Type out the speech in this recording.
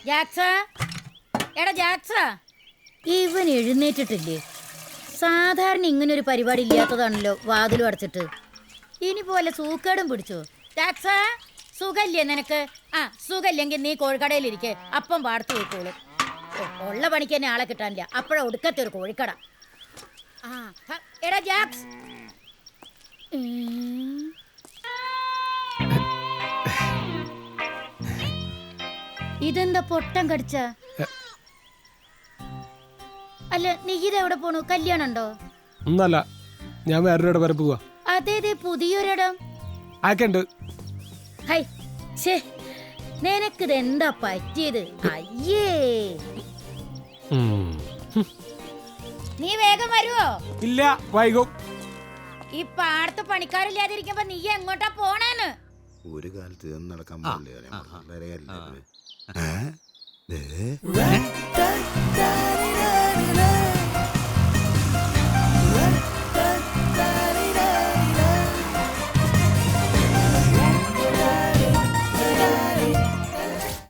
JAXA, എടാ JAXA, ഇവൻ എഴുന്നേറ്റിട്ടില്ലേ? സാധാരണ ഇങ്ങനൊരു പരിപാടി ഇല്ലാത്തതാണല്ലോ വാതിലും അടച്ചിട്ട്. ഇനി പോലെ സൂക്കേടും പിടിച്ചോ? ജാക്സ, സുഖല്ലേ നിനക്ക്? ആ, സുഖല്ലെങ്കിൽ നീ കോഴിക്കടയിലിരിക്കെ, അപ്പം പാടത്ത് പോയിക്കോളും. ഉള്ള പണിക്ക് തന്നെ ആളെ കിട്ടാനില്ല, അപ്പോഴാ ഒടുക്കത്തെ ഒരു കോഴിക്കട. ആ എടാ ജാക്സ്, ഇതെന്താ പൊട്ടം കടിച്ച? അല്ല, നീ ഇതെവിടെ പോണു? കല്യാണം ഉണ്ടോ? ഒന്നല്ല, ഞാൻ വേറൊരിടം വരെ പോവാ. അതേതേ പുതിയൊരിടം? ആക്കണ്ട്. ഹൈ, ഛേ, നിനക്കിത് എന്താ പറ്റിയത്? അയ്യേ, നീ വേഗം വരുവോ? ഇല്ല, വൈകും. ഈ പാടത്ത് പണിക്കാരില്ലാതിരിക്കുമ്പോ നീ എങ്ങോട്ടാ പോണേന്ന്? ഒരു കാലത്ത് നടക്കാൻ പാടില്ല.